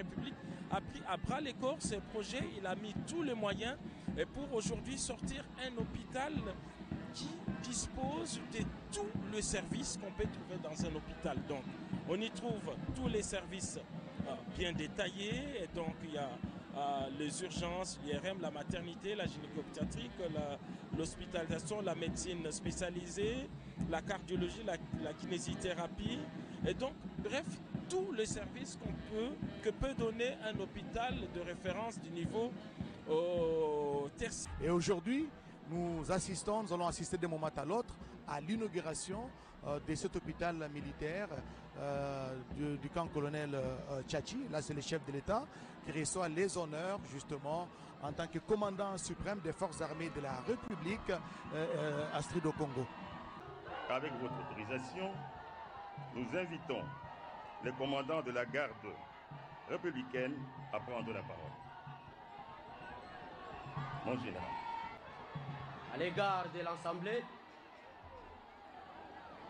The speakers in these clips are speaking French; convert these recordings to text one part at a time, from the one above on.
République a pris à bras le corps ce projet. Il a mis tous les moyens pour aujourd'hui sortir un hôpital qui dispose de tous les services qu'on peut trouver dans un hôpital. Donc, on y trouve tous les services bien détaillés. Et donc, il y a les urgences, l'IRM, la maternité, la gynécopédiatrie, l'hospitalisation, la médecine spécialisée, la cardiologie, la kinésithérapie. Et donc, bref, tous les services que peut donner un hôpital de référence du niveau tertiaire. Et aujourd'hui, nous allons assister d'un moment à l'autre à l'inauguration de cet hôpital militaire du camp colonel Tchachi. Là, c'est le chef de l'État qui reçoit les honneurs justement en tant que commandant suprême des forces armées de la République Astrid au Congo. Avec votre autorisation, nous invitons le commandant de la garde républicaine à prendre la parole. Mon général. À l'égard de l'Assemblée,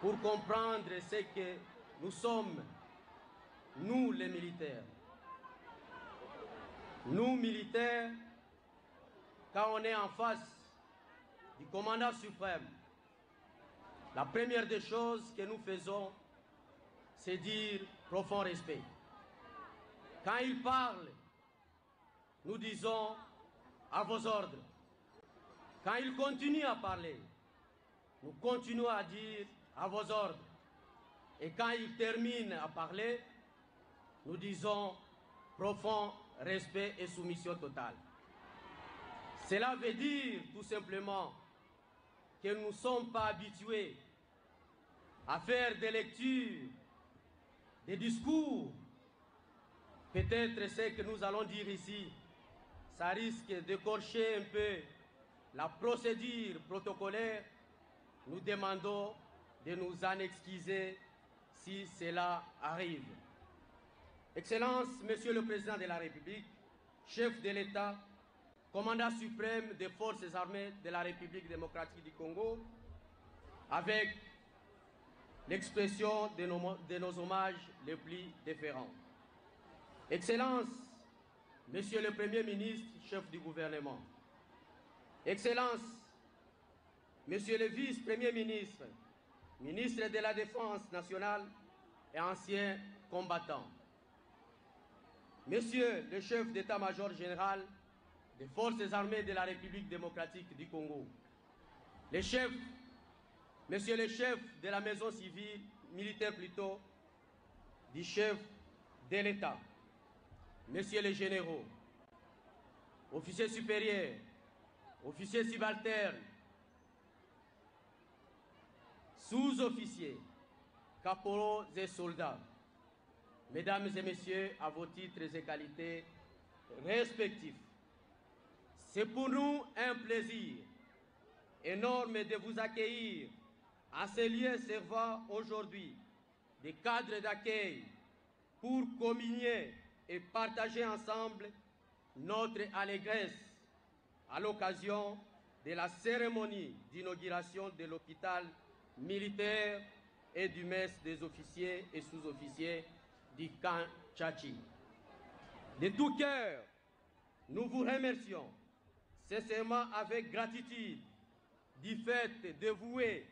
pour comprendre ce que nous sommes, nous les militaires. Nous militaires, quand on est en face du commandant suprême, la première des choses que nous faisons, c'est dire profond respect. Quand il parle, nous disons à vos ordres. Quand il continue à parler, nous continuons à dire à vos ordres. Et quand il termine à parler, nous disons profond respect et soumission totale. Cela veut dire tout simplement que nous ne sommes pas habitués à faire des lectures, des discours. Peut-être ce que nous allons dire ici, ça risque d'écorcher un peu la procédure protocolaire. Nous demandons de nous en excuser si cela arrive. Excellence, Monsieur le Président de la République, chef de l'État, commandant suprême des forces armées de la République démocratique du Congo, avec l'expression de nos hommages les plus déférents. Excellence, Monsieur le Premier ministre, chef du gouvernement, Excellence, Monsieur le vice-premier ministre, ministre de la Défense nationale et ancien combattant, Monsieur le chef d'état-major général des forces armées de la République démocratique du Congo, Monsieur le chef de la maison civile, militaire plutôt, du chef de l'État, Messieurs les généraux, officiers supérieurs, officiers subalternes, sous-officiers, caporaux et soldats, Mesdames et Messieurs, à vos titres et qualités respectifs, c'est pour nous un plaisir énorme de vous accueillir à ces lieux servant aujourd'hui des cadres d'accueil pour communier et partager ensemble notre allégresse à l'occasion de la cérémonie d'inauguration de l'hôpital militaire et du mess des officiers et sous-officiers du camp Tchachi. De tout cœur, nous vous remercions sincèrement avec gratitude du fait de vouer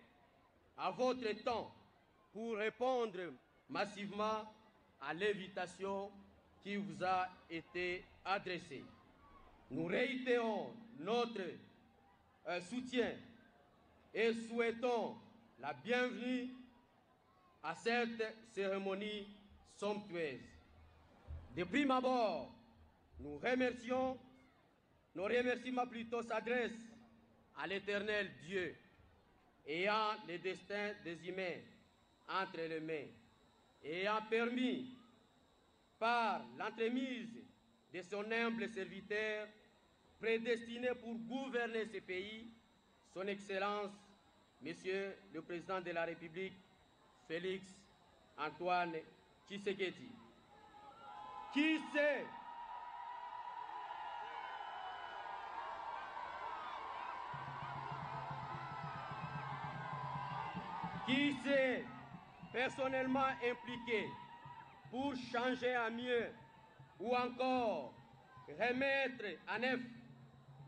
à votre temps pour répondre massivement à l'invitation qui vous a été adressée. Nous réitérons notre soutien et souhaitons la bienvenue à cette cérémonie somptueuse. De prime abord, nos remerciements plutôt s'adressent à l'Éternel Dieu, ayant le destin des humains entre les mains, ayant permis, par l'entremise de son humble serviteur, prédestiné pour gouverner ce pays, son Excellence, Monsieur le Président de la République, Félix Antoine Tshisekedi. Qui s'est personnellement impliqué pour changer à mieux ou encore remettre à neuf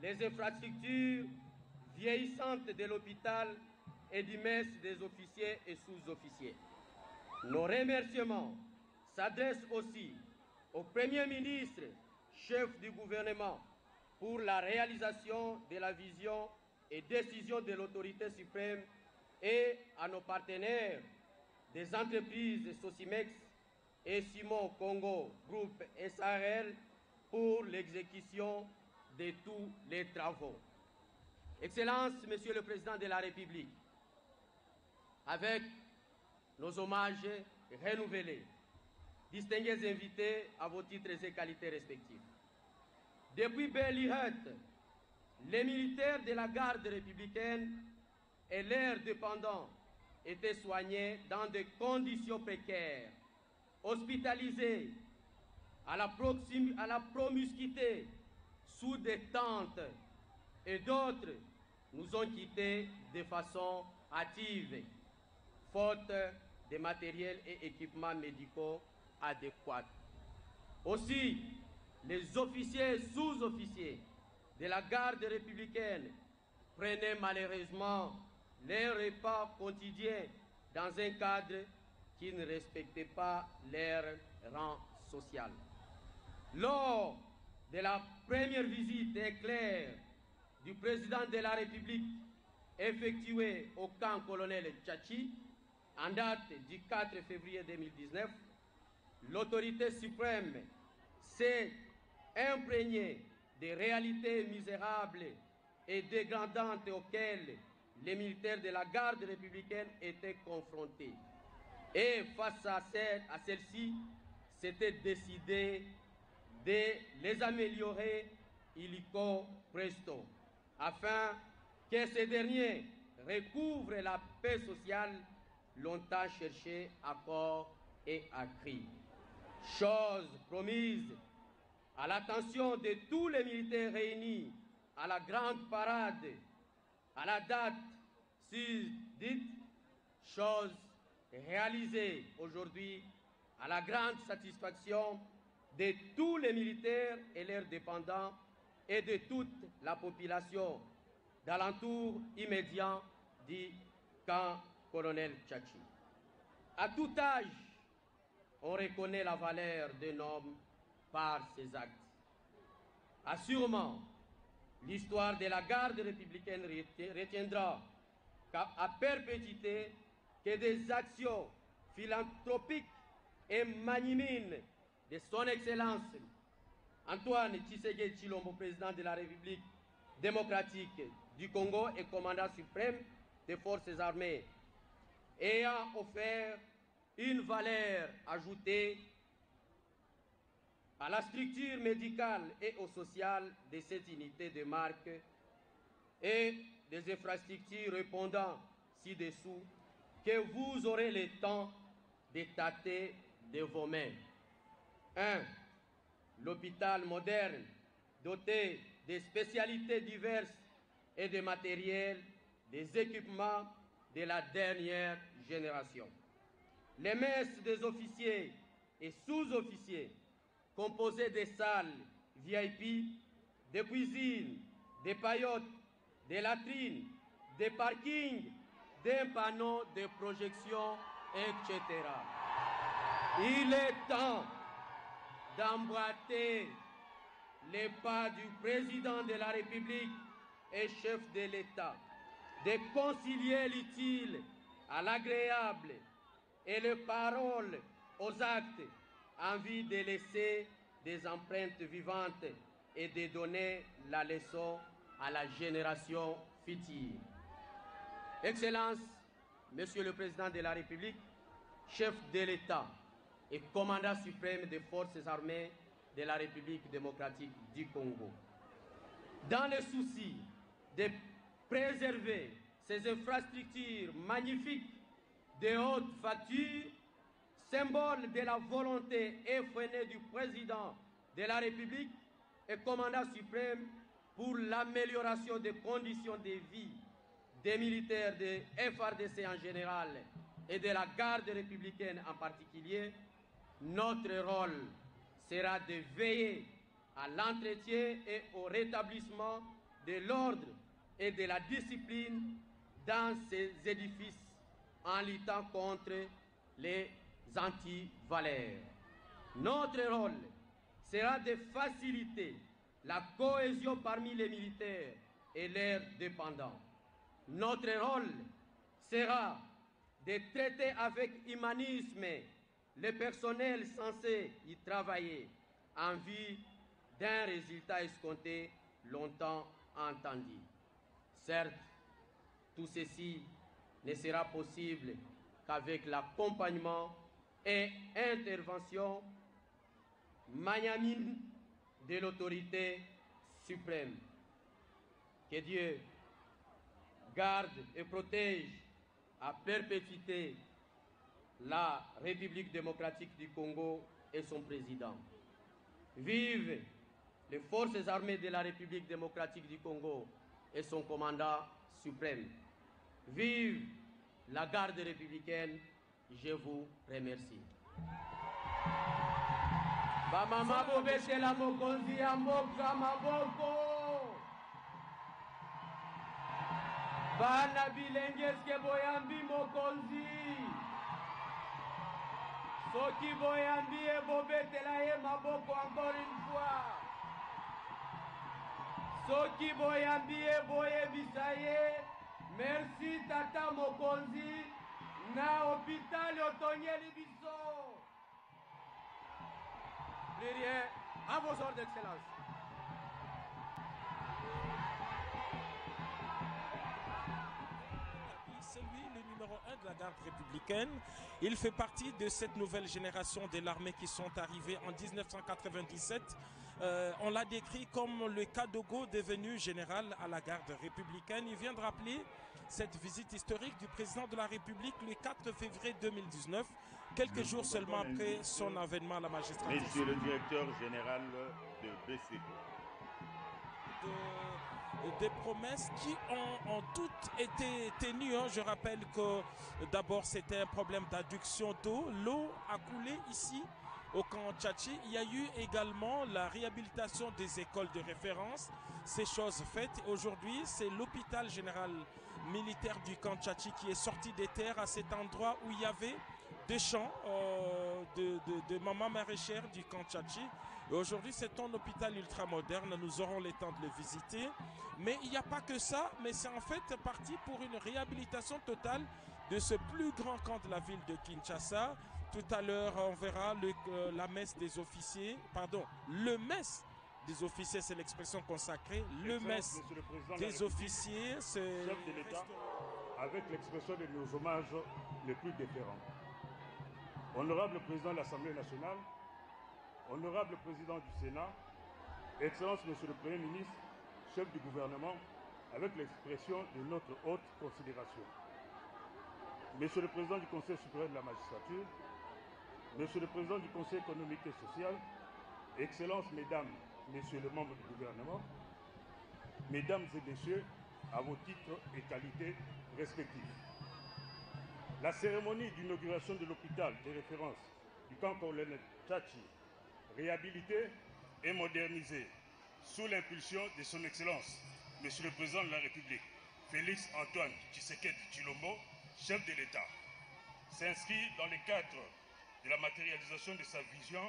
les infrastructures vieillissantes de l'hôpital et du mess des officiers et sous-officiers. Nos remerciements s'adressent aussi au Premier ministre, chef du gouvernement, pour la réalisation de la vision et décision de l'autorité suprême et à nos partenaires des entreprises Sosimex et Simon Congo Groupe SARL pour l'exécution de tous les travaux. Excellences, Monsieur le Président de la République, avec nos hommages renouvelés, distingués invités à vos titres et qualités respectifs. Depuis Bellihut, les militaires de la garde républicaine et leurs dépendants étaient soignés dans des conditions précaires, hospitalisés à la promiscuité sous des tentes, et d'autres nous ont quittés de façon hâtive, faute de matériel et équipements médicaux adéquats. Aussi, les officiers et sous-officiers de la garde républicaine prenaient malheureusement leurs repas quotidiens dans un cadre qui ne respectait pas leur rang social. Lors de la première visite éclair du président de la République effectuée au camp colonel Tchachi, en date du 4 février 2019, l'autorité suprême s'est imprégnée des réalités misérables et dégradantes auxquelles les militaires de la garde républicaine étaient confrontés. Et face à celle-ci, c'était décidé de les améliorer illico presto, afin que ces derniers recouvrent la paix sociale longtemps cherchée à corps et à cri. Chose promise à l'attention de tous les militaires réunis à la grande parade, à la date susdite, chose réalisée aujourd'hui à la grande satisfaction de tous les militaires et leurs dépendants et de toute la population d'alentour immédiat du camp colonel Tchachi. À tout âge, on reconnaît la valeur d'un homme par ses actes. Assurément, l'histoire de la garde républicaine retiendra à perpétuité que des actions philanthropiques et magnanimines de son Excellence Antoine Tshisekedi Tshilombo, président de la République démocratique du Congo et commandant suprême des forces armées, ayant offert une valeur ajoutée à la structure médicale et au social de cette unité de marque et des infrastructures répondant ci-dessous que vous aurez le temps de tâter de vos mains. 1. L'hôpital moderne, doté de spécialités diverses et de matériel, des équipements de la dernière génération. Les messes des officiers et sous-officiers, composées de salles VIP, de cuisines, de paillotes, de latrines, de parkings, d'un panneau de projection, etc. Il est temps d'emboîter les pas du président de la République et chef de l'État, de concilier l'utile à l'agréable et les paroles aux actes, en vue de laisser des empreintes vivantes et de donner la leçon à la génération future. Excellence, Monsieur le Président de la République, chef de l'État et commandant suprême des forces armées de la République démocratique du Congo. Dans le souci de préserver ces infrastructures magnifiques de haute facture, symbole de la volonté effrénée du président de la République et commandant suprême pour l'amélioration des conditions de vie des militaires de FARDC en général et de la garde républicaine en particulier, notre rôle sera de veiller à l'entretien et au rétablissement de l'ordre et de la discipline dans ces édifices en luttant contre les antivaleurs. Notre rôle sera de faciliter la cohésion parmi les militaires et leurs dépendants. Notre rôle sera de traiter avec humanisme le personnel censé y travailler en vue d'un résultat escompté longtemps entendu. Certes, tout ceci ne sera possible qu'avec l'accompagnement et intervention magnanime de l'autorité suprême. Que Dieu garde et protège à perpétuité la République démocratique du Congo et son président. Vive les forces armées de la République démocratique du Congo et son commandant suprême. Vive la garde républicaine, je vous remercie. Bamama bobetela mokonzi ya mboka maboko. Bana bilengeske boyambi mokonzi. Soki boyambi e bobetela ye maboko encore une fois. Soki boyambi e boyebisa ye. Merci tata mokonzi na hôpital otonyeli biso. Plus rien, à vos ordres d'excellence. C'est lui le numéro 1 de la garde républicaine. Il fait partie de cette nouvelle génération de l'armée qui sont arrivés en 1997. On l'a décrit comme le Kadogo devenu général à la garde républicaine. Il vient de rappeler cette visite historique du président de la République le 4 février 2019, quelques jours seulement après son avènement à la magistrature. Monsieur le directeur général de BCP. Des promesses qui ont toutes été tenues. Je rappelle que d'abord c'était un problème d'adduction d'eau. L'eau a coulé ici au camp Tchatchi. Il y a eu également la réhabilitation des écoles de référence. Ces choses faites. Aujourd'hui, c'est l'hôpital général militaire du camp Tchatchi qui est sorti des terres à cet endroit où il y avait des champs de maman maraîchère du camp Tchatchi. Et aujourd'hui, c'est un hôpital ultramoderne. Nous aurons le temps de le visiter. Mais il n'y a pas que ça, mais c'est en fait parti pour une réhabilitation totale de ce plus grand camp de la ville de Kinshasa. Tout à l'heure, on verra la messe des officiers, pardon, le messe des officiers, c'est l'expression consacrée. Le messe des officiers, c'est... Chef de l'État, avec l'expression de nos hommages les plus déférents. Honorable président de l'Assemblée nationale, honorable président du Sénat, Excellence Monsieur le Premier ministre, chef du gouvernement, avec l'expression de notre haute considération. Monsieur le président du Conseil supérieur de la magistrature, Monsieur le président du Conseil économique et social, Excellences, Mesdames, Messieurs les membres du gouvernement, Mesdames et Messieurs, à vos titres et qualités respectifs. La cérémonie d'inauguration de l'hôpital de référence du camp colonel Tchatchi, réhabilité et modernisé sous l'impulsion de son Excellence, Monsieur le Président de la République, Félix Antoine Tshisekedi Tshilombo, chef de l'État, s'inscrit dans le cadre de la matérialisation de sa vision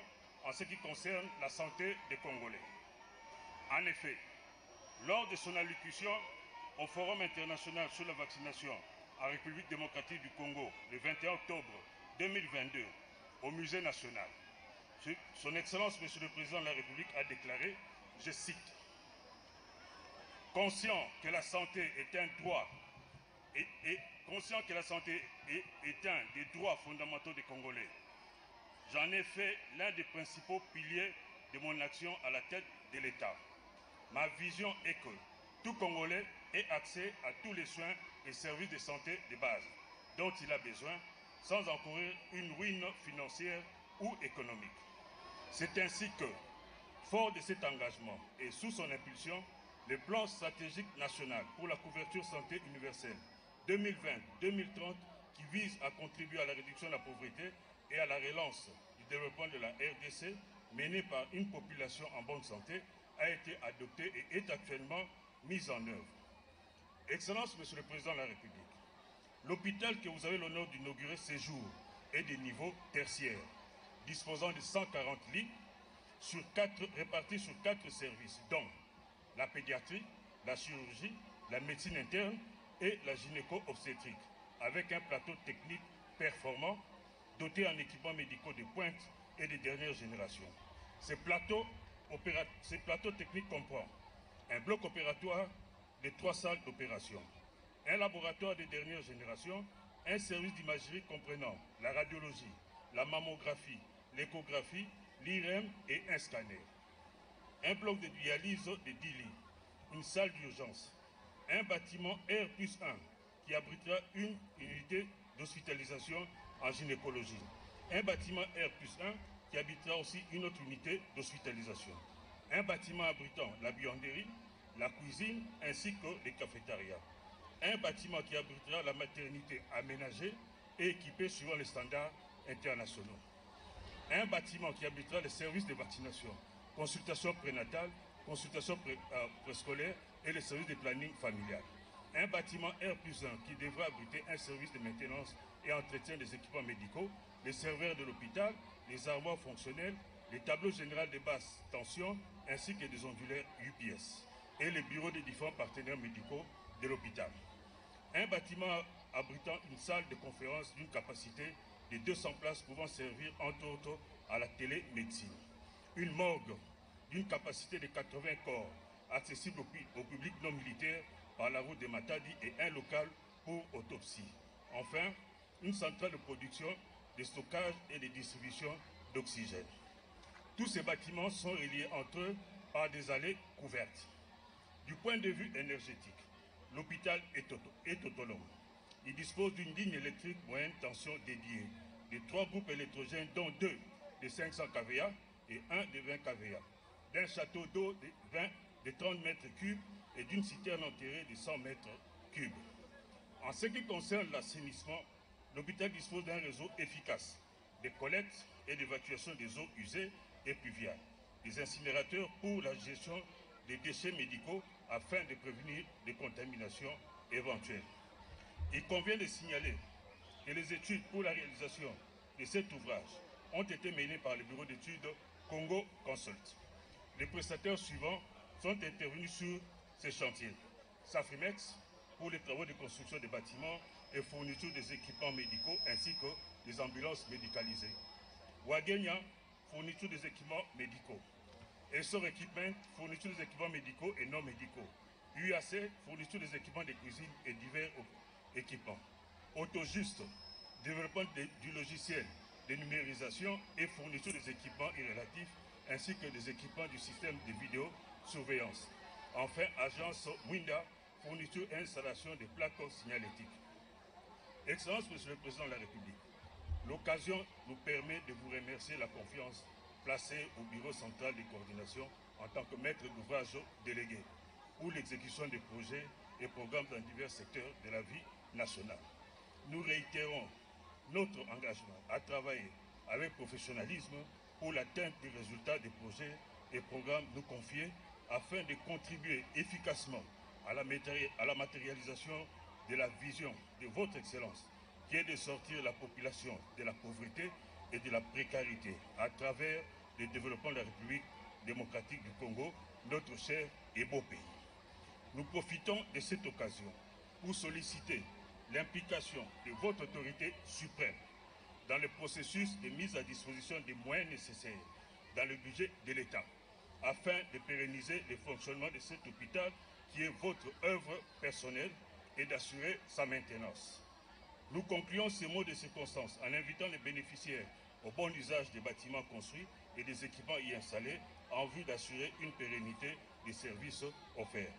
en ce qui concerne la santé des Congolais. En effet, lors de son allocution au Forum international sur la vaccination en République démocratique du Congo le 21 octobre 2022 au Musée national, son Excellence, Monsieur le Président de la République, a déclaré, je cite, « Conscient que la santé est un droit conscient que la santé est un des droits fondamentaux des Congolais, j'en ai fait l'un des principaux piliers de mon action à la tête de l'État. Ma vision est que tout Congolais ait accès à tous les soins et services de santé de base dont il a besoin, sans encourir une ruine financière ou économique. C'est ainsi que, fort de cet engagement et sous son impulsion, le plan stratégique national pour la couverture santé universelle 2020-2030 qui vise à contribuer à la réduction de la pauvreté et à la relance du développement de la RDC menée par une population en bonne santé a été adoptée et est actuellement mise en œuvre. Excellence, Monsieur le Président de la République, l'hôpital que vous avez l'honneur d'inaugurer ces jours est de niveau tertiaire, disposant de 140 lits répartis sur 4 services, dont la pédiatrie, la chirurgie, la médecine interne et la gynéco-obstétrique, avec un plateau technique performant, doté en équipements médicaux de pointe et de dernière génération. Ces plateaux techniques comprennent un bloc opératoire de 3 salles d'opération, un laboratoire de dernière génération, un service d'imagerie comprenant la radiologie, la mammographie, l'échographie, l'IRM et un scanner, un bloc de dialyse de 10 lits, une salle d'urgence, un bâtiment R+1 qui abritera une unité d'hospitalisation en gynécologie, un bâtiment R+1 qui abritera aussi une autre unité d'hospitalisation, un bâtiment abritant la buanderie, la cuisine ainsi que les cafétérias, un bâtiment qui abritera la maternité aménagée et équipée suivant les standards internationaux, un bâtiment qui abritera les services de vaccination, consultation prénatale, consultation préscolaire et les services de planning familial, un bâtiment R+1 qui devra abriter un service de maintenance et entretien des équipements médicaux, les serveurs de l'hôpital, les armoires fonctionnelles, les tableaux généraux de basse tension ainsi que des ondulaires UPS et les bureaux des différents partenaires médicaux de l'hôpital. Un bâtiment abritant une salle de conférence d'une capacité de 200 places pouvant servir entre autres à la télémédecine. Une morgue d'une capacité de 80 corps accessible au public non militaire par la route de Matadi et un local pour autopsie. Enfin, une centrale de production, de stockage et de distribution d'oxygène. Tous ces bâtiments sont reliés entre eux par des allées couvertes. Du point de vue énergétique, l'hôpital est autonome. Il dispose d'une ligne électrique moyenne tension dédiée, de 3 groupes électrogènes dont 2 de 500 kVA et 1 de 20 kVA, d'un château d'eau de 30 mètres cubes et d'une citerne enterrée de 100 mètres cubes. En ce qui concerne l'assainissement, l'hôpital dispose d'un réseau efficace de collecte et d'évacuation des eaux usées et pluviales, des incinérateurs pour la gestion des déchets médicaux afin de prévenir des contaminations éventuelles. Il convient de signaler que les études pour la réalisation de cet ouvrage ont été menées par le bureau d'études Congo Consult. Les prestataires suivants sont intervenus sur ces chantiers. Safrimex pour les travaux de construction des bâtiments et fourniture des équipements médicaux ainsi que des ambulances médicalisées. Wagenya, fourniture des équipements médicaux. Essor Equipment, fourniture des équipements médicaux et non médicaux. UAC, fourniture des équipements de cuisine et divers équipements. Autojuste, développement du logiciel de numérisation et fourniture des équipements irrélatifs ainsi que des équipements du système de vidéosurveillance. Enfin, agence Winda, fourniture et installation des plaques signalétiques. Excellence, Monsieur le Président de la République, l'occasion nous permet de vous remercier la confiance placée au Bureau central de coordination en tant que maître d'ouvrage délégué pour l'exécution des projets et programmes dans divers secteurs de la vie nationale. Nous réitérons notre engagement à travailler avec professionnalisme pour l'atteinte des résultats des projets et programmes nous confiés afin de contribuer efficacement à la matérialisation de la vision de votre Excellence, qui est de sortir la population de la pauvreté et de la précarité à travers le développement de la République démocratique du Congo, notre cher et beau pays. Nous profitons de cette occasion pour solliciter l'implication de votre autorité suprême dans le processus de mise à disposition des moyens nécessaires dans le budget de l'État, afin de pérenniser le fonctionnement de cet hôpital qui est votre œuvre personnelle et d'assurer sa maintenance. Nous concluons ces mots de circonstance en invitant les bénéficiaires au bon usage des bâtiments construits et des équipements y installés en vue d'assurer une pérennité des services offerts.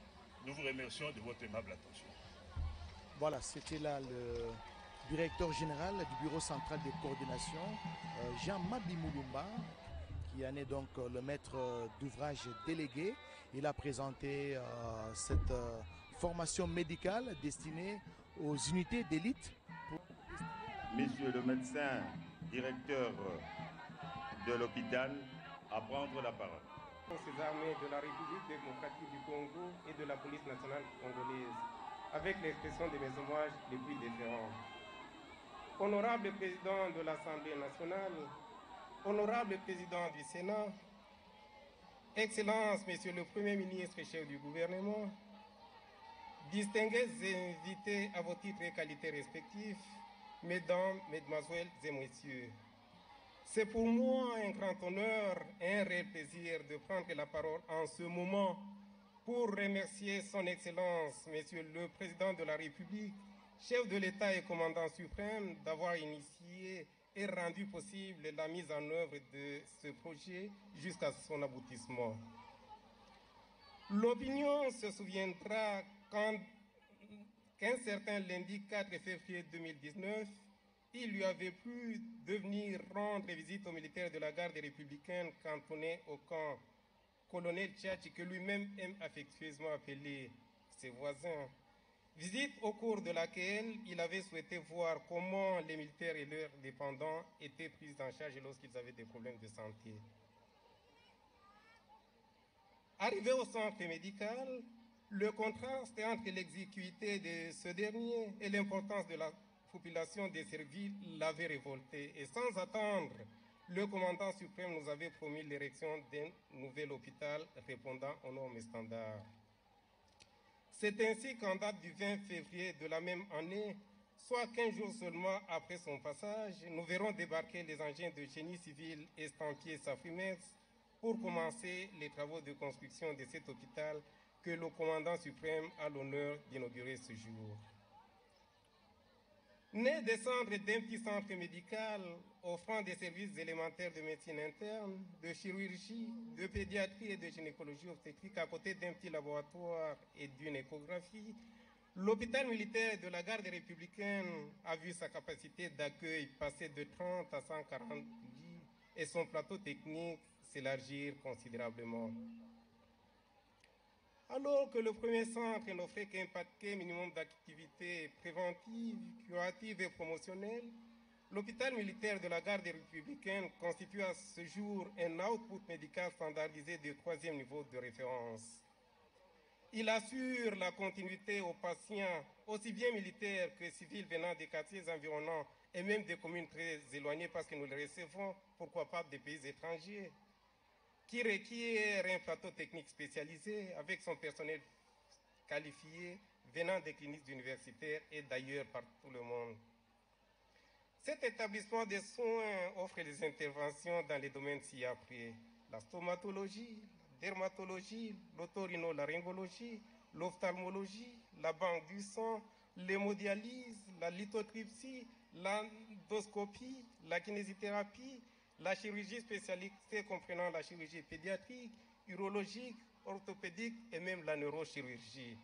Nous vous remercions de votre aimable attention. Voilà, c'était là le directeur général du Bureau central de coordination, Jean Mabi Moulumba, qui en est donc le maître d'ouvrage délégué. Il a présenté cette formation médicale destinée aux unités d'élite. Monsieur le médecin directeur de l'hôpital, à prendre la parole. Ces armées de la République démocratique du Congo et de la police nationale congolaise, avec l'expression de mes hommages les plus déférents. Honorable président de l'Assemblée nationale, honorable président du Sénat, Excellences, Monsieur le Premier ministre et chef du gouvernement, distingués invités à vos titres et qualités respectifs, mesdames, mesdemoiselles et messieurs, c'est pour moi un grand honneur et un réel plaisir de prendre la parole en ce moment pour remercier son Excellence, Monsieur le Président de la République, chef de l'État et commandant suprême, d'avoir initié et rendu possible la mise en œuvre de ce projet jusqu'à son aboutissement. L'opinion se souviendra qu'un certain lundi 4 février 2019, il lui avait plu de venir rendre visite aux militaires de la garde républicaine cantonnés au camp colonel Tchachi, que lui-même aime affectueusement appeler ses voisins. Visite au cours de laquelle il avait souhaité voir comment les militaires et leurs dépendants étaient pris en charge lorsqu'ils avaient des problèmes de santé. Arrivé au centre médical, le contraste entre l'exiguïté de ce dernier et l'importance de la population desservie l'avait révolté. Et sans attendre, le commandant suprême nous avait promis l'érection d'un nouvel hôpital répondant aux normes standards. C'est ainsi qu'en date du 20 février de la même année, soit 15 jours seulement après son passage, nous verrons débarquer les engins de génie civil estampillés Safrimex pour commencer les travaux de construction de cet hôpital que le commandant suprême a l'honneur d'inaugurer ce jour. Né des cendres d'un petit centre médical offrant des services élémentaires de médecine interne, de chirurgie, de pédiatrie et de gynécologie obstétrique à côté d'un petit laboratoire et d'une échographie, l'hôpital militaire de la garde républicaine a vu sa capacité d'accueil passer de 30 à 140 lits et son plateau technique s'élargir considérablement. Alors que le premier centre n'offrait qu'un paquet minimum d'activités préventives, curatives et promotionnelles, l'hôpital militaire de la garde républicaine constitue à ce jour un output médical standardisé de 3e niveau de référence. Il assure la continuité aux patients, aussi bien militaires que civils venant des quartiers environnants et même des communes très éloignées parce que nous les recevons, pourquoi pas des pays étrangers, qui requiert un plateau technique spécialisé avec son personnel qualifié venant des cliniques universitaires et d'ailleurs par tout le monde. Cet établissement de soins offre des interventions dans les domaines ci-après: la stomatologie, la dermatologie, l'otorhinolaryngologie, l'ophtalmologie, la banque du sang, l'hémodialyse, la lithotripsie, l'endoscopie, la kinésithérapie, la chirurgie spécialisée comprenant la chirurgie pédiatrique, urologique, orthopédique et même la neurochirurgie.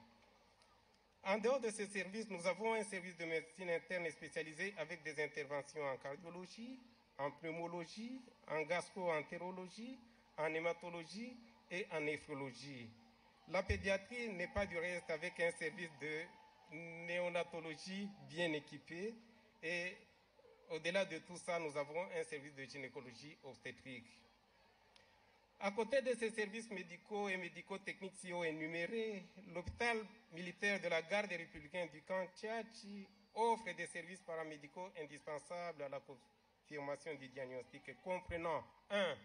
En dehors de ces services, nous avons un service de médecine interne spécialisé avec des interventions en cardiologie, en pneumologie, en gastro-entérologie, en hématologie et en néphrologie. La pédiatrie n'est pas du reste avec un service de néonatologie bien équipé et au-delà de tout ça, nous avons un service de gynécologie obstétrique. À côté de ces services médicaux et médico-techniques si haut énumérés, l'hôpital militaire de la garde républicaine du camp Tchachi offre des services paramédicaux indispensables à la confirmation du diagnostic, comprenant 1.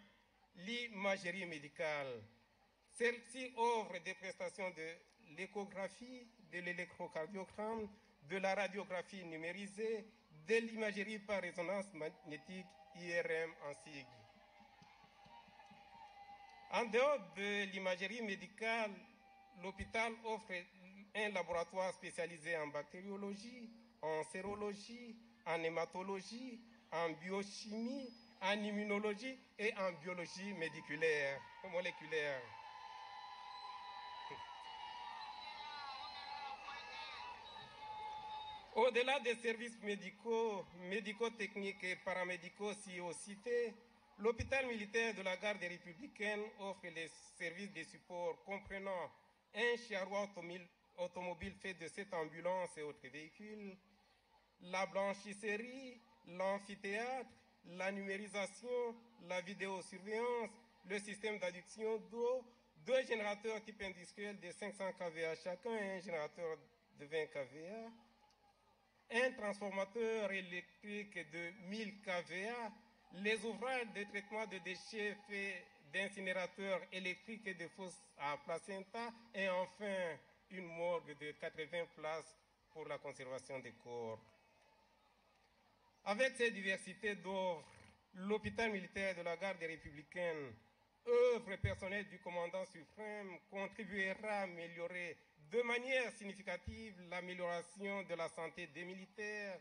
L'imagerie médicale. Celle-ci offre des prestations de l'échographie, de l'électrocardiogramme, de la radiographie numérisée, de l'imagerie par résonance magnétique IRM en sigle. En dehors de l'imagerie médicale, l'hôpital offre un laboratoire spécialisé en bactériologie, en sérologie, en hématologie, en biochimie, en immunologie et en biologie moléculaire. Au-delà des services médicaux, médico-techniques et paramédicaux si haut cités, l'hôpital militaire de la garde républicaine offre les services de support comprenant un charroi automobile fait de 7 ambulances et autres véhicules, la blanchisserie, l'amphithéâtre, la numérisation, la vidéosurveillance, le système d'adduction d'eau, 2 générateurs type industriel de 500 kVA chacun et un générateur de 20 kVA, un transformateur électrique de 1000 kVA, les ouvrages de traitement de déchets faits d'incinérateurs électriques et de fosses à placenta, et enfin une morgue de 80 places pour la conservation des corps. Avec cette diversité d'offres, l'hôpital militaire de la garde républicaine, œuvre personnelle du commandant suprême, contribuera à améliorer de manière significative l'amélioration de la santé des militaires,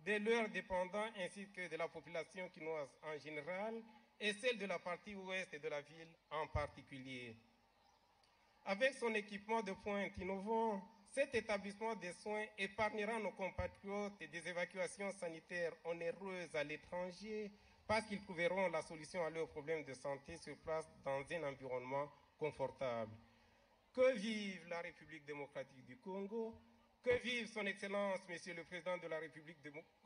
de leurs dépendants ainsi que de la population quinoise en général et celle de la partie ouest de la ville en particulier. Avec son équipement de pointe innovant, cet établissement de soins épargnera nos compatriotes des évacuations sanitaires onéreuses à l'étranger parce qu'ils trouveront la solution à leurs problèmes de santé sur place dans un environnement confortable. Que vive la République démocratique du Congo, que vive son Excellence, Monsieur le Président de la République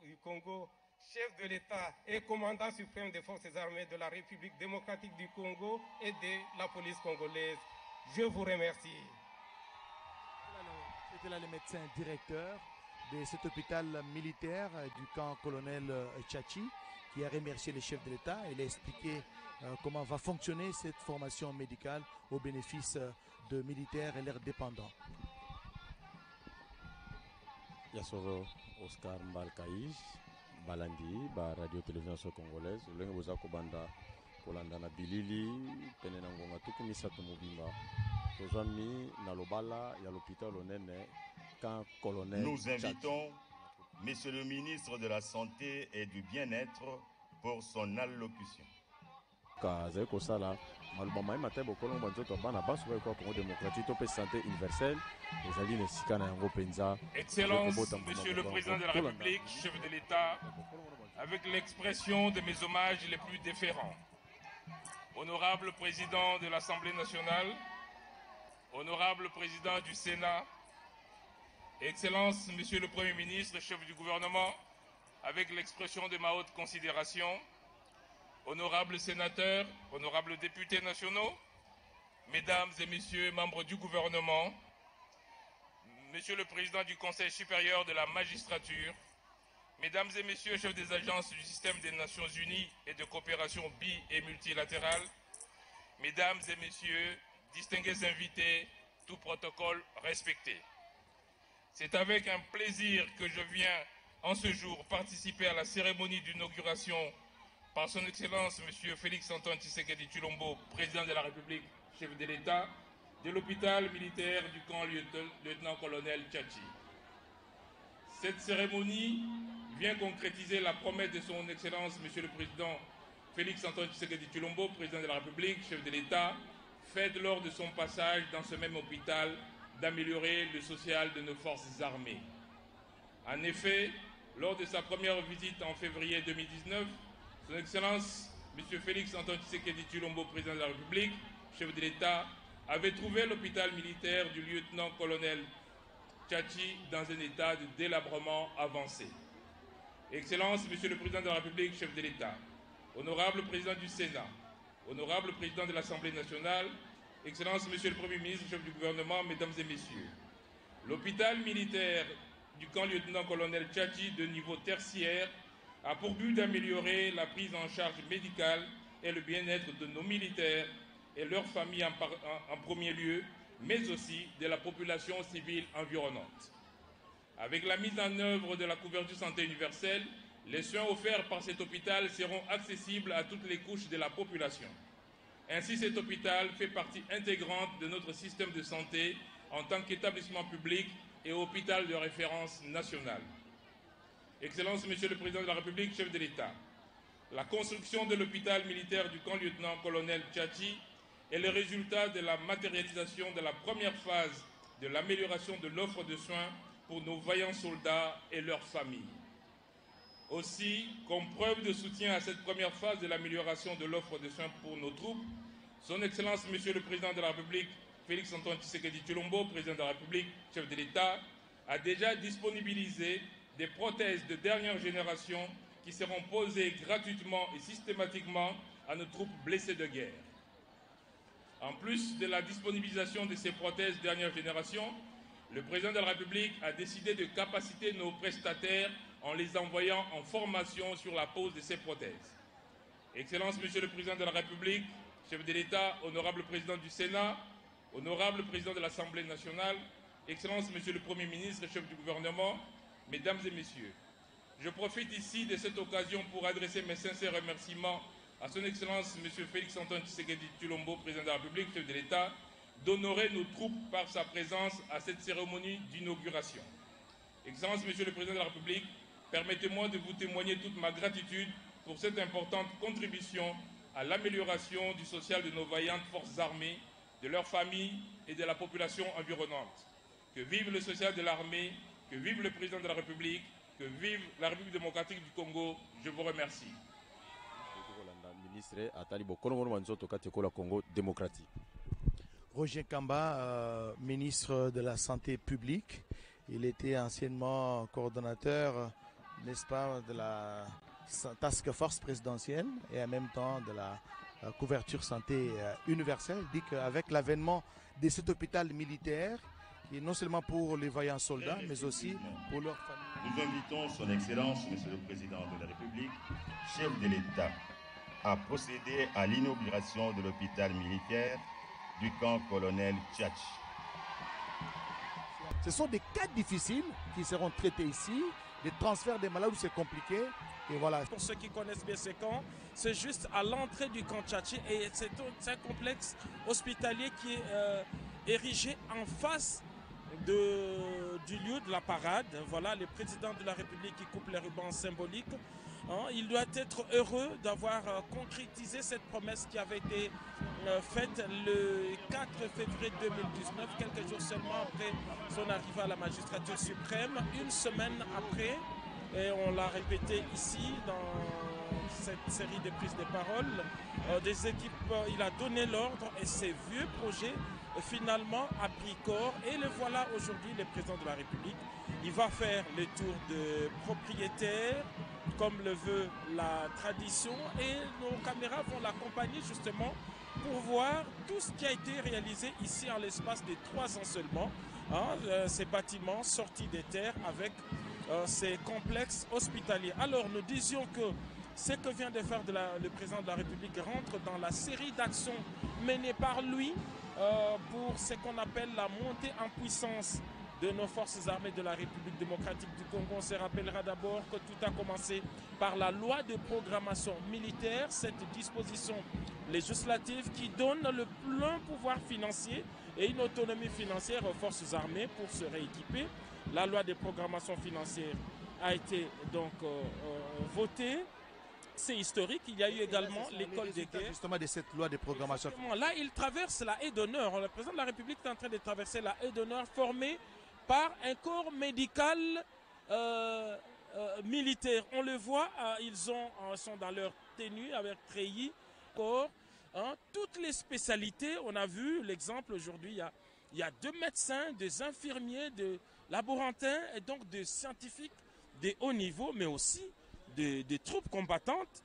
du Congo, chef de l'État et commandant suprême des forces armées de la République démocratique du Congo et de la police congolaise. Je vous remercie. C'était là le médecin directeur de cet hôpital militaire du camp colonel Tchachi qui a remercié le chef de l'État. Il a expliqué comment va fonctionner cette formation médicale au bénéfice de militaires et leurs dépendants. Yasoro Oscar Mbalkaï, Balandi, Radio Télévision Congolaise, Lengoza Kobanda, Kolanda na Bilili, Penenangonga Tukumisa Tumubimba, Tozami Nalobala, ya l'hôpital Onene, camp colonel. Nous invitons Monsieur le ministre de la Santé et du Bien-être pour son allocution. Excellence, Monsieur le Président de la République, chef de l'État, avec l'expression de mes hommages les plus déférents. Honorable Président de l'Assemblée nationale, Honorable Président du Sénat, Excellence, Monsieur le Premier ministre, chef du gouvernement, avec l'expression de ma haute considération, honorables sénateurs, honorables députés nationaux, mesdames et messieurs membres du gouvernement, Monsieur le Président du Conseil supérieur de la magistrature, mesdames et messieurs chefs des agences du système des Nations Unies et de coopération bi- et multilatérale, mesdames et messieurs, distingués invités, tout protocole respecté. C'est avec un plaisir que je viens en ce jour participer à la cérémonie d'inauguration par son Excellence M. Félix-Antoine Tshisekedi Tshilombo, président de la République, chef de l'État, de l'hôpital militaire du camp lieutenant-colonel Tchachi. Cette cérémonie vient concrétiser la promesse de son Excellence M. le Président Félix-Antoine Tshisekedi Tshilombo, président de la République, chef de l'État, faite lors de son passage dans ce même hôpital d'améliorer le social de nos forces armées. En effet, lors de sa première visite en février 2019, son Excellence M. Félix-Antoine Tshisekedi Tshilombo, président de la République, chef de l'État, avait trouvé l'hôpital militaire du lieutenant-colonel Tchachi dans un état de délabrement avancé. Excellence, Monsieur le Président de la République, chef de l'État, honorable Président du Sénat, honorable Président de l'Assemblée nationale, Excellence, Monsieur le Premier ministre, chef du gouvernement, mesdames et messieurs, l'hôpital militaire du camp lieutenant-colonel Tchachi de niveau tertiaire a pour but d'améliorer la prise en charge médicale et le bien-être de nos militaires et leurs familles en premier lieu, mais aussi de la population civile environnante. Avec la mise en œuvre de la couverture santé universelle, les soins offerts par cet hôpital seront accessibles à toutes les couches de la population. Ainsi, cet hôpital fait partie intégrante de notre système de santé en tant qu'établissement public et hôpital de référence national. Excellence, Monsieur le Président de la République, chef de l'État, la construction de l'hôpital militaire du camp lieutenant-colonel Tchachi est le résultat de la matérialisation de la première phase de l'amélioration de l'offre de soins pour nos vaillants soldats et leurs familles. Aussi, comme preuve de soutien à cette première phase de l'amélioration de l'offre de soins pour nos troupes, son Excellence Monsieur le Président de la République, Félix-Antoine Tshisekedi Tshilombo, Président de la République, chef de l'État, a déjà disponibilisé des prothèses de dernière génération qui seront posées gratuitement et systématiquement à nos troupes blessées de guerre. En plus de la disponibilisation de ces prothèses dernière génération, le président de la République a décidé de capaciter nos prestataires en les envoyant en formation sur la pose de ces prothèses. Excellence, Monsieur le Président de la République, chef de l'État, honorable Président du Sénat, honorable Président de l'Assemblée nationale, Excellence, Monsieur le Premier ministre, chef du gouvernement, Mesdames et Messieurs, je profite ici de cette occasion pour adresser mes sincères remerciements à son Excellence, Monsieur Félix-Antoine Tshisekedi Tshilombo, Président de la République, chef de l'État, d'honorer nos troupes par sa présence à cette cérémonie d'inauguration. Excellence, Monsieur le Président de la République, permettez-moi de vous témoigner toute ma gratitude pour cette importante contribution à l'amélioration du social de nos vaillantes forces armées, de leurs familles et de la population environnante. Que vive le social de l'armée, que vive le Président de la République, que vive la République démocratique du Congo. Je vous remercie. Roger Kamba, ministre de la Santé publique. Il était anciennement coordonnateur, n'est-ce pas, de la task force présidentielle et en même temps de la couverture santé universelle. Il dit qu'avec l'avènement de cet hôpital militaire, et non seulement pour les vaillants soldats, mais aussi pour leurs familles. Nous invitons son Excellence, Monsieur le Président de la République, chef de l'État, à procéder à l'inauguration de l'hôpital militaire du camp colonel Tchatchi. Ce sont des cas difficiles qui seront traités ici, des transferts des malades où c'est compliqué. Et voilà. Pour ceux qui connaissent bien ce camp, c'est juste à l'entrée du camp Tchatchi et c'est un complexe hospitalier qui est érigé en face du lieu de la parade. Voilà, le président de la République qui coupe les rubans symboliques. Il doit être heureux d'avoir concrétisé cette promesse qui avait été faite le 4 février 2019, quelques jours seulement après son arrivée à la magistrature suprême, une semaine après, et on l'a répété ici dans cette série de prises de parole, des équipes, il a donné l'ordre et ces vieux projets finalement a pris corps et le voilà aujourd'hui le président de la République. Il va faire le tour de propriétaires comme le veut la tradition et nos caméras vont l'accompagner justement pour voir tout ce qui a été réalisé ici en l'espace de 3 ans seulement. Ces bâtiments sortis des terres avec ces complexes hospitaliers. Alors nous disions que ce que vient de faire le président de la République rentre dans la série d'actions menées par lui pour ce qu'on appelle la montée en puissance de nos forces armées de la République démocratique du Congo. On se rappellera d'abord que tout a commencé par la loi de programmation militaire, cette disposition législative qui donne le plein pouvoir financier et une autonomie financière aux forces armées pour se rééquiper. La loi de programmation financière a été donc votée. C'est historique. Il y a eu également l'école de guerre. Justement de cette loi de programmation. Là, il traverse la haie d'honneur. Le président de la République est en train de traverser la haie d'honneur formée par un corps médical militaire. On le voit, ils sont dans leur tenue avec treillis, corps. Toutes les spécialités, on a vu l'exemple aujourd'hui, il y a 2 médecins, des infirmiers, des laborantins et donc des scientifiques de haut niveau, mais aussi des troupes combattantes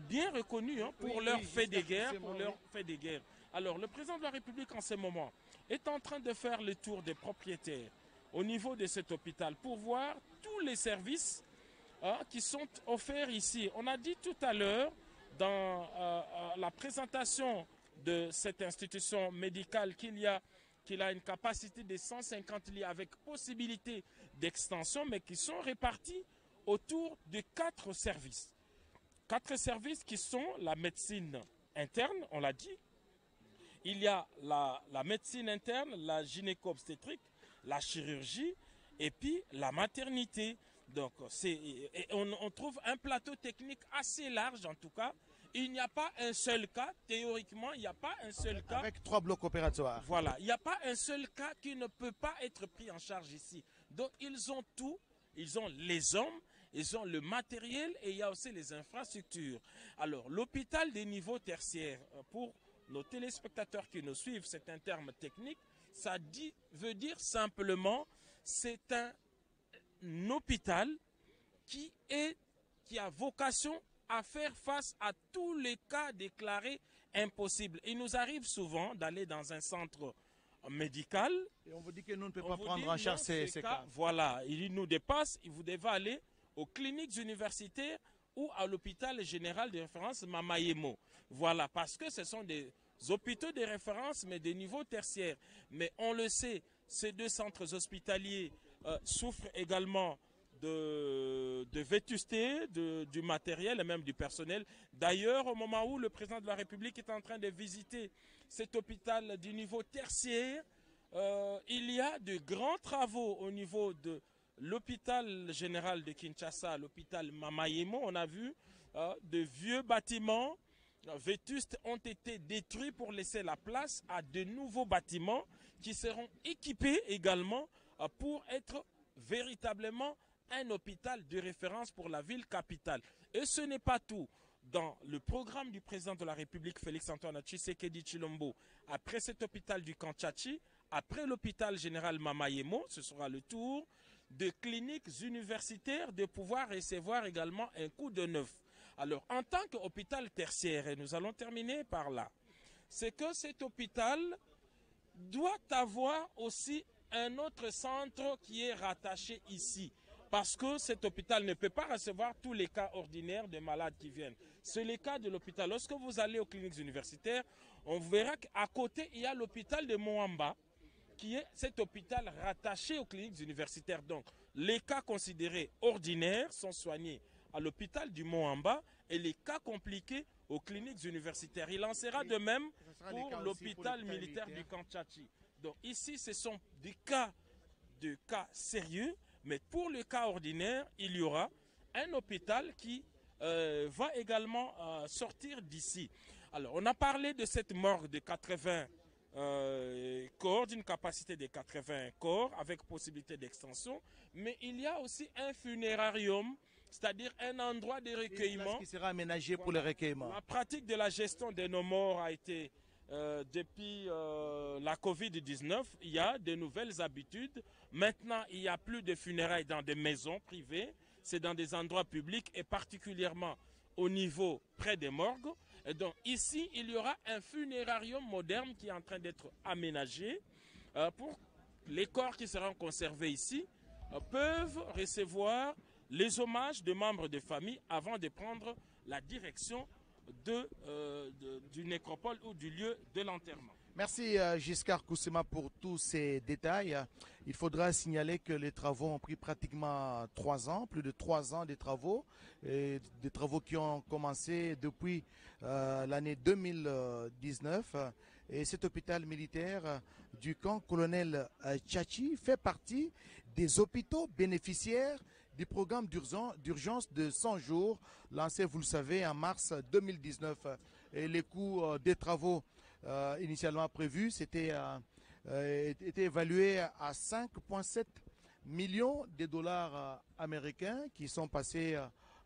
bien reconnues pour leur fait de guerre, Alors, le président de la République en ce moment est en train de faire le tour des propriétaires au niveau de cet hôpital pour voir tous les services qui sont offerts ici. On a dit tout à l'heure dans la présentation de cette institution médicale qu'il a une capacité de 150 lits avec possibilité d'extension, mais qui sont répartis autour de 4 services. 4 services qui sont la médecine interne, on l'a dit. Il y a la médecine interne, la gynéco-obstétrique, la chirurgie et puis la maternité. Donc on trouve un plateau technique assez large en tout cas. Il n'y a pas un seul cas, théoriquement, il n'y a pas un seul cas. Avec 3 blocs opératoires. Voilà, il n'y a pas un seul cas qui ne peut pas être pris en charge ici. Donc ils ont tout, ils ont les hommes, ils ont le matériel et il y a aussi les infrastructures. Alors l'hôpital des niveaux tertiaires, pour nos téléspectateurs qui nous suivent, c'est un terme technique, ça veut dire simplement c'est un hôpital qui a vocation à faire face à tous les cas déclarés impossible. Il nous arrive souvent d'aller dans un centre médical. Et on vous dit que nous ne pouvons pas prendre en charge ces cas. Voilà, il nous dépasse, vous devez aller aux cliniques universitaires ou à l'hôpital général de référence Mamayemo. Voilà, parce que ce sont des hôpitaux de référence, mais des niveaux tertiaires. Mais on le sait, ces deux centres hospitaliers souffrent également de vétusté, du matériel et même du personnel. D'ailleurs, au moment où le président de la République est en train de visiter cet hôpital du niveau tertiaire, il y a de grands travaux au niveau de l'hôpital général de Kinshasa, l'hôpital Mamayemo. On a vu de vieux bâtiments vétustes ont été détruits pour laisser la place à de nouveaux bâtiments qui seront équipés également pour être véritablement un hôpital de référence pour la ville capitale. Et ce n'est pas tout. Dans le programme du président de la République, Félix-Antoine Tshisekedi Tshilombo, après cet hôpital du Kanchachi, après l'hôpital général Mamayemo, ce sera le tour de cliniques universitaires de pouvoir recevoir également un coup de neuf. Alors, en tant qu'hôpital tertiaire, et nous allons terminer par là, c'est que cet hôpital doit avoir aussi un autre centre qui est rattaché ici. Parce que cet hôpital ne peut pas recevoir tous les cas ordinaires de malades qui viennent. C'est le cas de l'hôpital. Lorsque vous allez aux cliniques universitaires, on verra qu'à côté, il y a l'hôpital de Moamba, qui est cet hôpital rattaché aux cliniques universitaires. Donc, les cas considérés ordinaires sont soignés à l'hôpital du Moamba et les cas compliqués aux cliniques universitaires. Il en sera de même pour l'hôpital militaire du Kanchachi. Donc, ici, ce sont des cas sérieux. Mais pour le cas ordinaire, il y aura un hôpital qui va également sortir d'ici. Alors, on a parlé de cette morgue de 80 corps, d'une capacité de 80 corps, avec possibilité d'extension. Mais il y a aussi un funérarium, c'est-à-dire un endroit de recueillement. Qui sera aménagé pour le recueillement. La pratique de la gestion de nos morts a été... depuis la Covid-19, il y a de nouvelles habitudes. Maintenant, il n'y a plus de funérailles dans des maisons privées, c'est dans des endroits publics et particulièrement au niveau près des morgues. Et donc ici, il y aura un funérarium moderne qui est en train d'être aménagé pour les corps qui seront conservés ici peuvent recevoir les hommages de membres de famille avant de prendre la direction du nécropole ou du lieu de l'enterrement. Merci Giscard Koussema pour tous ces détails. Il faudra signaler que les travaux ont pris pratiquement 3 ans, plus de 3 ans de travaux, et des travaux qui ont commencé depuis l'année 2019. Et cet hôpital militaire du camp colonel Tchachi fait partie des hôpitaux bénéficiaires du programme d'urgence de 100 jours lancé, vous le savez, en mars 2019. Et les coûts des travaux initialement prévus étaient évalués à 5,7 millions de dollars américains qui sont passés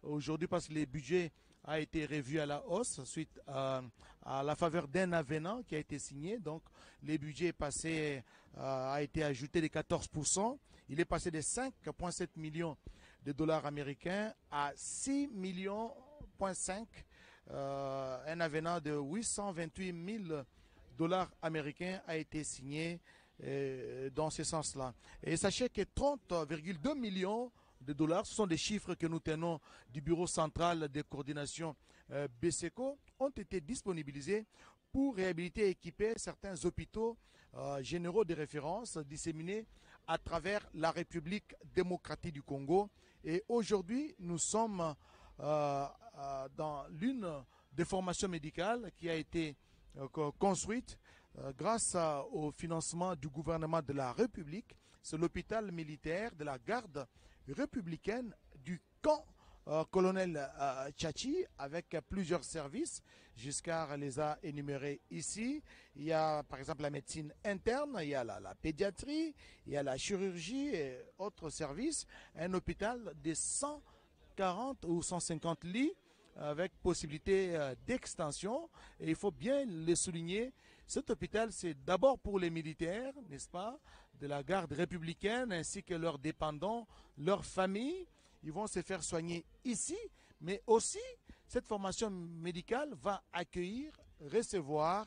aujourd'hui parce que les budgets a été revu à la hausse suite à la faveur d'un avenant qui a été signé. Donc, les budgets passés a été ajouté de 14%. Il est passé de 5,7 millions de dollars américains à 6,5 millions. Un avenant de 828 000 dollars américains a été signé dans ce sens-là. Et sachez que 30,2 millions de dollars, ce sont des chiffres que nous tenons du Bureau central de coordination BSECO, ont été disponibilisés pour réhabiliter et équiper certains hôpitaux généraux de référence disséminés à travers la République démocratique du Congo. Et aujourd'hui, nous sommes dans l'une des formations médicales qui a été construite grâce au financement du gouvernement de la République. C'est l'hôpital militaire de la garde républicaine du camp colonel Tchachi avec plusieurs services. Giscard les a énumérés ici. Il y a par exemple la médecine interne, il y a la pédiatrie, il y a la chirurgie et autres services. Un hôpital de 140 ou 150 lits avec possibilité d'extension. Et il faut bien le souligner, cet hôpital c'est d'abord pour les militaires, n'est-ce pas, de la garde républicaine ainsi que leurs dépendants, leurs familles. Ils vont se faire soigner ici, mais aussi cette formation médicale va accueillir recevoir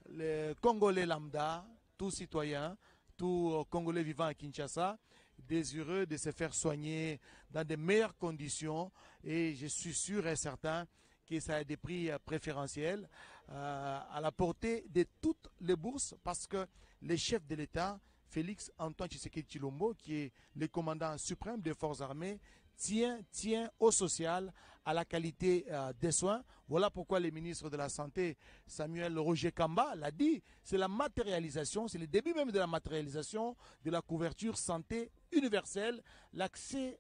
les Congolais lambda, tous citoyens, tous Congolais vivant à Kinshasa, désireux de se faire soigner dans de meilleures conditions. Et je suis sûr et certain que ça a des prix préférentiels à la portée de toutes les bourses, parce que le chef de l'État, Félix Antoine Tshisekedi Tshilombo, qui est le commandant suprême des forces armées, tient au social, à la qualité des soins. Voilà pourquoi le ministre de la Santé, Samuel Roger Kamba, l'a dit, c'est la matérialisation, c'est le début même de la matérialisation de la couverture santé universelle, l'accès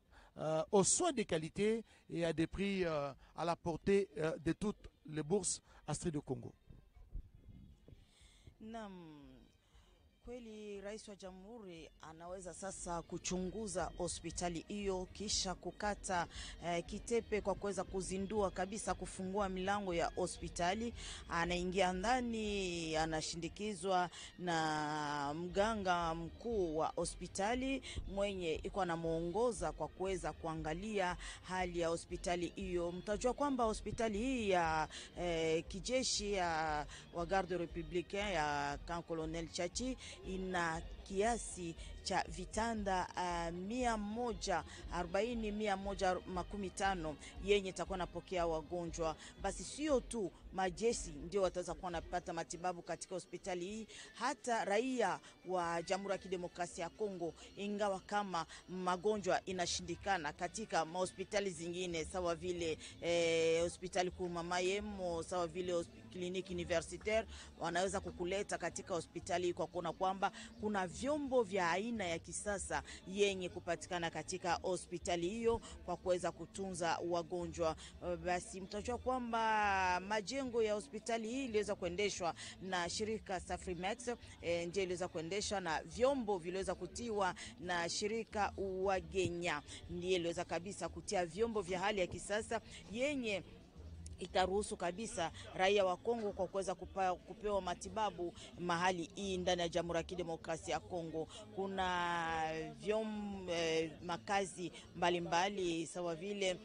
aux soins de qualité et à des prix à la portée de toutes les bourses Astrid de Congo. Kweli Rais wa Jamhuri anaweza sasa kuchunguza hospitali hiyo kisha kukata kitepe kwa kuweza kuzindua kabisa, kufungua milango ya hospitali. Anaingia ndani, anashindikizwa na mganga mkuu wa hospitali mwenye iko anamuongoza kwa kuweza kuangalia hali ya hospitali hiyo. Mtajua kwamba hospitali hii ya kijeshi ya Garde Républicaine ya Camp Colonel Chachi ina kiasi cha vitanda 140-115 yenye itakuwa napokea wagonjwa. Basi sio tu majeshi ndio wataweza kuwa napata matibabu katika hospitali hii, hata raia wa Jamhuri ya Kidemokrasia ya Kongo, ingawa kama magonjwa inashindikana katika hospitali zingine sawa vile hospitali kuu Mama Yemo, sawa vile kliniki universitaire, wanaweza kukuleta katika hospitali kwa kuona kwamba kuna vyombo vya aina ya kisasa yenye kupatikana katika hospitali hiyo kwa kuweza kutunza wagonjwa. Basi mtajua kwamba majengo ya hospitali hii iliweza kuendeshwa na shirika Safrimex, ndio iliweza kuendeshwa na vyombo viliweza kutiwa na shirika Wagenya, ndiye iliweza kabisa kutia vyombo vya hali ya kisasa yenye itaruhusu kabisa raia wa Kongo kwa kuweza kupewa matibabu mahali hii ndani ya Jamhuri ya Kidemokrasia ya Kongo. Kuna makazi mbalimbali sawa vile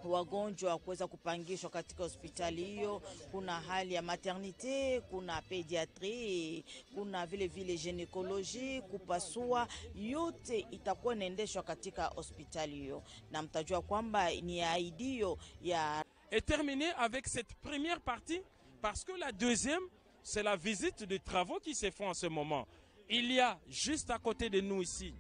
wagonjwa kuweza kupangishwa katika hospitali hiyo. Kuna hali ya maternité, kuna pédiatrie, kuna vile gynécologie, kupasua, yote itakuwa inaendeshwa katika hospitali hiyo. Na mtajua kwamba ni aidio ya Et terminer avec cette première partie, parce que la deuxième, c'est la visite des travaux qui se font en ce moment. Il y a juste à côté de nous ici,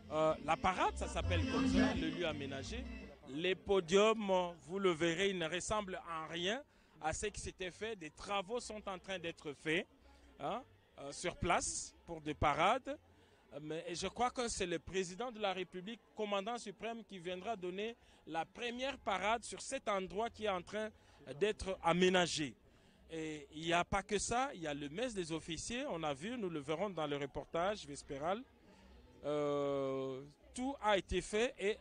la parade, ça s'appelle comme ça, le lieu aménagé. Les podiums, vous le verrez, ils ne ressemblent en rien à ce qui s'était fait. Des travaux sont en train d'être faits sur place pour des parades. Mais je crois que c'est le président de la République, commandant suprême, qui viendra donner la première parade sur cet endroit qui est en train d'être aménagé. Et il n'y a pas que ça, il y a le mess des officiers, on a vu, nous le verrons dans le reportage vespéral. Tout a été fait et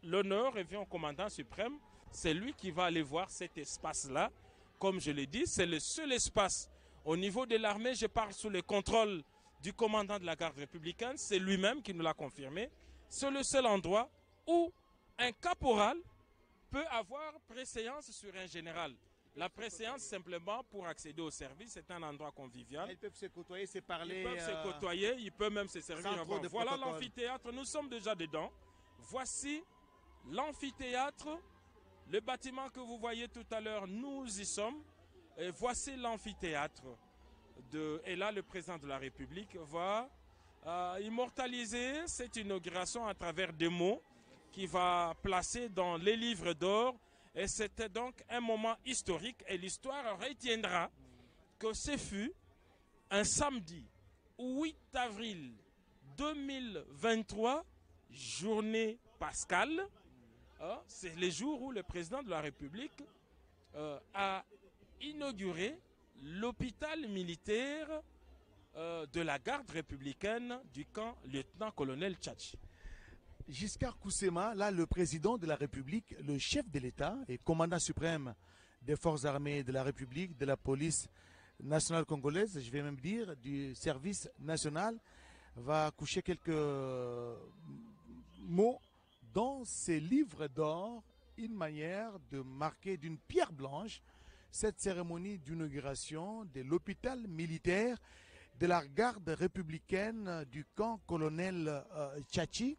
l'honneur revient au commandant suprême. C'est lui qui va aller voir cet espace-là. Comme je l'ai dit, c'est le seul espace au niveau de l'armée, je parle sous le contrôle du commandant de la garde républicaine, c'est lui-même qui nous l'a confirmé. C'est le seul endroit où un caporal peut avoir préséance sur un général. La préséance, simplement pour accéder au service, c'est un endroit convivial. Ils peuvent se côtoyer, se parler. Ils peuvent se côtoyer, ils peuvent même se servir avant. Voilà l'amphithéâtre, nous sommes déjà dedans. Voici l'amphithéâtre, le bâtiment que vous voyez tout à l'heure, nous y sommes. Et voici l'amphithéâtre. Et là, le président de la République va immortaliser cette inauguration à travers des mots qu'il va placer dans les livres d'or. Et c'était donc un moment historique. Et l'histoire retiendra que ce fut un samedi 8 avril 2023, journée pascale. C'est le jour où le président de la République a inauguré l'hôpital militaire de la garde républicaine du camp lieutenant-colonel Tchachi. Giscard Koussema, là le président de la République, le chef de l'État et commandant suprême des forces armées de la République, de la police nationale congolaise, je vais même dire du service national, va coucher quelques mots dans ses livres d'or, une manière de marquer d'une pierre blanche cette cérémonie d'inauguration de l'hôpital militaire de la garde républicaine du camp colonel Tchachi.